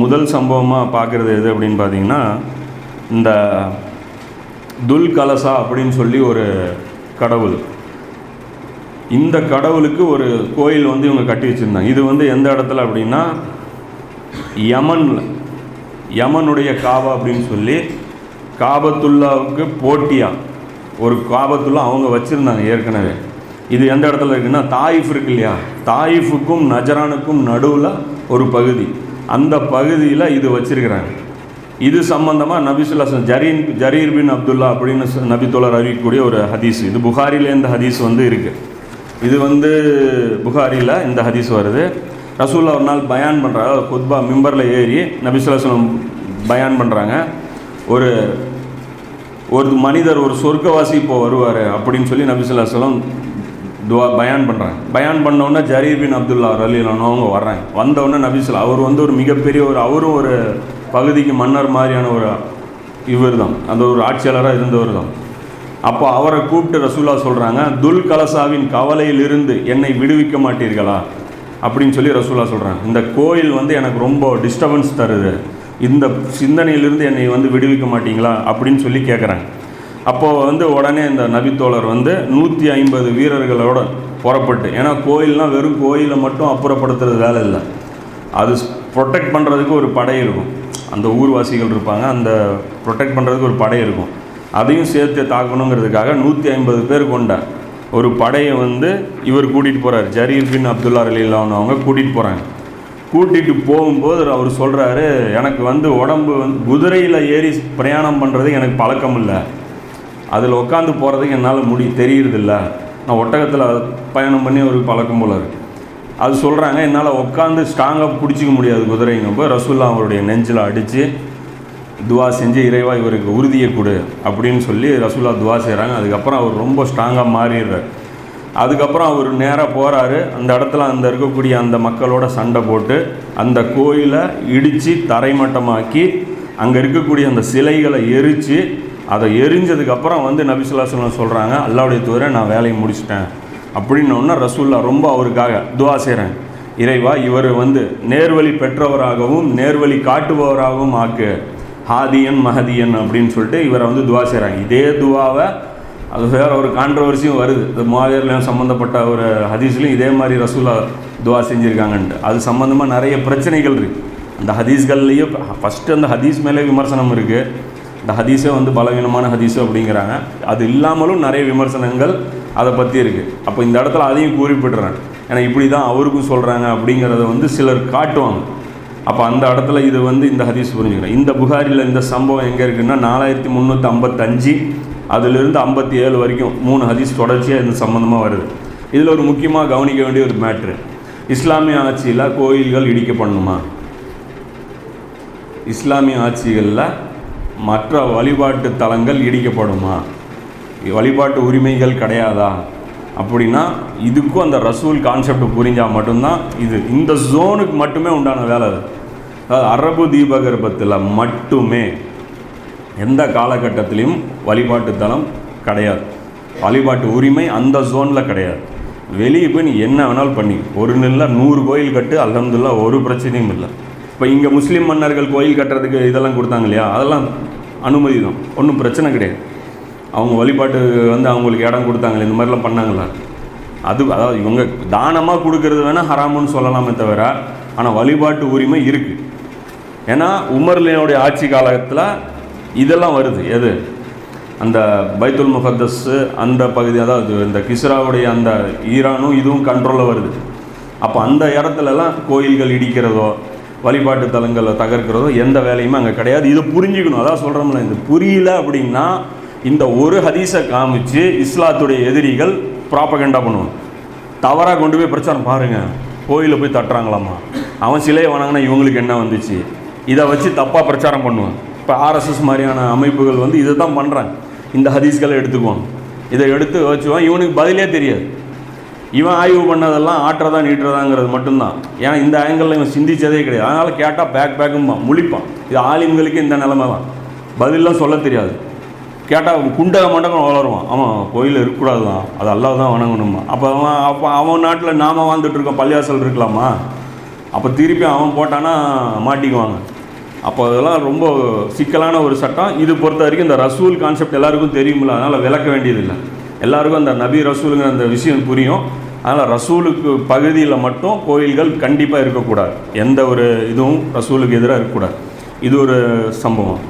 முதல் சம்பவமாக பார்க்குறது எது அப்படின்னு பார்த்தீங்கன்னா, இந்த துல் கலசா அப்படின்னு சொல்லி ஒரு கடவுள். இந்த கடவுளுக்கு ஒரு கோயில் வந்து இவங்க கட்டி வச்சுருந்தாங்க. இது வந்து எந்த இடத்துல அப்படின்னா, யமனுடைய காபா அப்படின்னு சொல்லி காபத்துல்லாவுக்கு போட்டியாக ஒரு காபத்துல்லா அவங்க வச்சுருந்தாங்க ஏற்கனவே. இது எந்த இடத்துல இருக்குன்னா, தாயிஃப் இருக்கு இல்லையா, தாயிஃபுக்கும் நஜரானுக்கும் நடுவில் ஒரு பகுதி, அந்த பகுதியில் இது வச்சுருக்கிறாங்க. இது சம்பந்தமாக நபி ஸல்லல்லாஹு அலைஹி வஸல்லம் ஜரீர் பின் அப்துல்லா அப்படின்னு நபித்தோழர் அறிவிக்கக்கூடிய ஒரு ஹதீஸ். இது புகாரியில் இந்த ஹதீஸ் வந்து இருக்குது. இது வந்து புகாரியில் இந்த ஹதீஸ் வருது. ரசூலுல்லாஹ் ஒரு நாள் பயான் பண்ணுறாங்க, குத்பா மிம்பரில் ஏறி நபி ஸல்லல்லாஹு அலைஹி வஸல்லம் பயான் பண்ணுறாங்க. ஒரு மனிதர் ஒரு சொர்க்கவாசி இப்போ வருவார் அப்படின்னு சொல்லி நபி ஸல்லல்லாஹு அலைஹி வஸல்லம் பயான் பண்ணுறாங்க. பயான் பண்ணோன்னே ஜரீர் பின் அப்துல்லா ரலியல்லாஹு அவங்க வர்றாங்க. வந்தவுடனே நபி ஸல்லல்லாஹு அவர் வந்து ஒரு மிகப்பெரிய அவரும் ஒரு பகுதிக்கு மன்னர் மாதிரியான ஒரு இவர் தான், அந்த ஒரு ஆட்சியாளராக இருந்தவர் தான். அப்போ அவரை கூப்பிட்டு ரசூலுல்லாஹ் சொல்கிறாங்க, துல் கலசாவின் கவலையிலிருந்து என்னை விடுவிக்க மாட்டீர்களா அப்படின்னு சொல்லி ரசூலுல்லாஹ் சொல்கிறாங்க. இந்த கோயில் வந்து எனக்கு ரொம்ப டிஸ்டர்பன்ஸ் தருது, இந்த சிந்தனையிலிருந்து என்னை வந்து விடுவிக்க மாட்டீங்களா அப்படின்னு சொல்லி கேட்குறாங்க. அப்போது வந்து உடனே இந்த நபித்தோழர் வந்து 150 வீரர்களோட புறப்பட்டு, ஏன்னா கோயில்னால் வெறும் கோயிலை மட்டும் அப்புறப்படுத்துறது வேலை இல்லை, அது ப்ரொடெக்ட் பண்ணுறதுக்கு ஒரு படை இருக்கும், அந்த ஊர்வாசிகள் இருப்பாங்க, அந்த ப்ரொடெக்ட் பண்ணுறதுக்கு ஒரு படை இருக்கும், அதையும் சேர்த்து தாக்கணுங்கிறதுக்காக 150 பேர் கொண்ட ஒரு படையை வந்து இவர் கூட்டிகிட்டு போகிறார். ஜரீர் பின் அப்துல்லா ரலியல்லாஹு அவங்க கூட்டிகிட்டு போகிறாங்க. கூட்டிகிட்டு போகும்போது அவர் சொல்கிறாரு, எனக்கு வந்து உடம்பு வந்து குதிரையில் ஏறி பிரயாணம் பண்ணுறதுக்கு எனக்கு பழக்கம் இல்லை, அதில் உட்காந்து போகிறதுக்கு என்னால் தெரியுறதில்ல, நான் ஒட்டகத்தில் பயணம் பண்ணி ஒரு பழக்கம் போல இருக்குது. அது சொல்கிறாங்க, என்னால் உட்காந்து ஸ்ட்ராங்காக பிடிச்சிக்க முடியாது குதிரைங்கப்போ. ரசூலுல்லாஹ் அவருடைய நெஞ்சில் அடித்து துவா செஞ்சு, இறைவா இவருக்கு உறுதியை கொடு அப்படின்னு சொல்லி ரசூலுல்லாஹ் துவா செய்கிறாங்க. அதுக்கப்புறம் அவர் ரொம்ப ஸ்ட்ராங்காக மாறிடுறார். அதுக்கப்புறம் அவர் நேராக போகிறாரு. அந்த இடத்துல அந்த இருக்கக்கூடிய அந்த மக்களோட சண்டை போட்டு அந்த கோயிலை இடித்து தரைமட்டமாக்கி அங்கே இருக்கக்கூடிய அந்த சிலைகளை எரித்து, அதை எரிஞ்சதுக்கப்புறம் வந்து நபி ஸல்லல்லாஹு அலைஹி வஸல்லம் சொல்கிறாங்க, அல்லாஹ்வுடைய தூதரே நான் வேலையை முடிச்சிட்டேன் அப்படின்னோடனே ரசூலுல்லாஹ் ரொம்ப அவருக்காக துவா செய்கிறாங்க, இறைவா இவர் வந்து நேர்வழி பெற்றவராகவும் நேர்வழி காட்டுபவராகவும் ஆக்கு, ஹாதியன் மஹதியன் அப்படின்னு சொல்லிட்டு இவரை வந்து துவா செய்கிறாங்க. இதே துவாவை அது வேறு ஒரு கான்ட்ரவர்சியும் வருது, இந்த முஆவியாவுக்கு சம்மந்தப்பட்ட ஒரு ஹதீஸ்லையும் இதே மாதிரி ரசூலுல்லாஹ் துவா செஞ்சுருக்காங்கன்ட்டு. அது சம்மந்தமாக நிறைய பிரச்சனைகள் இருக்குது அந்த ஹதீஸ்கள்லேயே. ஃபஸ்ட்டு அந்த ஹதீஸ் மேலே விமர்சனம் இருக்குது, இந்த ஹதீஸே வந்து பலவீனமான ஹதீஸு அப்படிங்கிறாங்க. அது இல்லாமலும் நிறைய விமர்சனங்கள் அதை பற்றி இருக்குது. அப்போ இந்த இடத்துல அதையும் குறிப்பிடுறேன், ஏன்னா இப்படி தான் அவருக்கும் சொல்கிறாங்க அப்படிங்கிறத வந்து சிலர் காட்டுவாங்க. அப்போ அந்த இடத்துல இது வந்து இந்த ஹதீஸ் புரிஞ்சுக்கிறேன். இந்த புகாரில் இந்த சம்பவம் எங்கே இருக்குன்னா 4355 அதிலிருந்து 57 வரைக்கும் 3 ஹதீஸ் தொடர்ச்சியாக இந்த சம்மந்தமாக வருது. இதில் ஒரு முக்கியமாக கவனிக்க வேண்டிய ஒரு மேட்ரு, இஸ்லாமிய ஆட்சியில் கோயில்கள் இடிக்கப்படணுமா, இஸ்லாமிய ஆட்சிகளில் மற்ற வழிபாட்டு தலங்கள் இடிக்கப்படுமா, வழிபாட்டு உரிமைகள் கிடையாதா அப்படின்னா, இதுக்கும் அந்த ரசூல் கான்செப்ட் புரிஞ்சால் மட்டும்தான் இது இந்த ஜோனுக்கு மட்டுமே உண்டான வேலை. அதாவது அரபு தீபகற்பத்தில் மட்டுமே எந்த காலகட்டத்திலையும் வழிபாட்டு தலம் கிடையாது, வழிபாட்டு உரிமை அந்த ஜோனில் கிடையாது. வெளியே போய் நீ என்ன வேணாலும் பண்ணி, ஒரு நில 100 கோயில் கட்டு, அல்ஹம்துலில்லாஹ் ஒரு பிரச்சனையும் இல்லை. இப்போ இங்கே முஸ்லீம் மன்னர்கள் கோயில் கட்டுறதுக்கு இதெல்லாம் கொடுத்தாங்க இல்லையா, அதெல்லாம் அனுமதி தான், ஒன்றும் பிரச்சனை கிடையாது. அவங்க வழிபாட்டு வந்து அவங்களுக்கு இடம் கொடுத்தாங்களே, இந்த மாதிரிலாம் பண்ணாங்களா, அதாவது இவங்க தானமாக கொடுக்கறது வேணால் ஹராமுன்னு சொல்லலாமே தவிர, ஆனால் வழிபாட்டு உரிமை இருக்குது. ஏன்னா உமர்லினுடைய ஆட்சி காலத்தில் இதெல்லாம் வருது. எது அந்த பைத்துல் முகத்தஸ் அந்த பகுதி, அதாவது இந்த கிஸ்ராவுடைய அந்த ஈரானும் இதுவும் கண்ட்ரோலில் வருது. அப்போ அந்த இடத்துலலாம் கோயில்கள் இடிக்கிறதோ வழிபாட்டு தலங்களை தகர்க்கிறதோ எந்த வேலையுமே அங்கே கிடையாது. இதை புரிஞ்சுக்கணும். அதான் சொல்கிறோம்ல, இது புரியல அப்படின்னா இந்த ஒரு ஹதீஸை காமிச்சு இஸ்லாத்துடைய எதிரிகள் ப்ராப்பகண்டா பண்ணுவாங்க. தவறாக கொண்டு போய் பிரச்சாரம், பாருங்கள் கோயிலில் போய் தட்டுறாங்களாம்மா, அவன் சிலையை வணங்கினா இவங்களுக்கு என்ன வந்துச்சு, இதை வச்சு தப்பாக பிரச்சாரம் பண்ணுவாங்க. இப்போ ஆர்எஸ்எஸ் மாதிரியான அமைப்புகள் வந்து இதை தான் பண்ணுறாங்க. இந்த ஹதீஸ்களை எடுத்துக்குவாங்க, இதை எடுத்து வச்சுவான், இவனுக்கு பதிலே தெரியாது. இவன் ஆய்வு பண்ணதெல்லாம் ஆட்டுறதா நீட்டுறதாங்கிறது மட்டும்தான். ஏன்னா இந்த ஆங்கிளில் இவன் சிந்திச்சதே கிடையாது. அதனால் கேட்டால் பேக்கும்பான், முழிப்பான். இது ஆலிம்களுக்கு இந்த நிலைமை தான், பதிலெலாம் சொல்ல தெரியாது. கேட்டால் குண்டக மண்டகம் வளருவான். ஆமாம் கோயில் இருக்கக்கூடாது தான், அது அல்லாஹ் தான் வணங்கணுமா. அப்போ அவன் நாட்டில் நாம் வாழ்ந்துட்டுருக்கோம், பள்ளியாசல் இருக்கலாமா, அப்போ திருப்பி அவன் போட்டானா மாட்டிக்குவாங்க. அப்போ அதெல்லாம் ரொம்ப சிக்கலான ஒரு சட்டம். இது பொறுத்த வரைக்கும் இந்த ரசூல் கான்செப்ட் எல்லாருக்கும் தெரியுமில்ல, அதனால் விளக்க வேண்டியதில்லை. எல்லாருக்கும் அந்த நபி ரசூலுங்கிற அந்த விஷயம் புரியும். அதனால் ரசூலுக்கு பகுதியில் மட்டும் கோயில்கள் கண்டிப்பாக இருக்கக்கூடாது. எந்த ஒரு இதுவும் ரசூலுக்கு எதிராக இருக்கக்கூடாது. இது ஒரு சம்பவம்.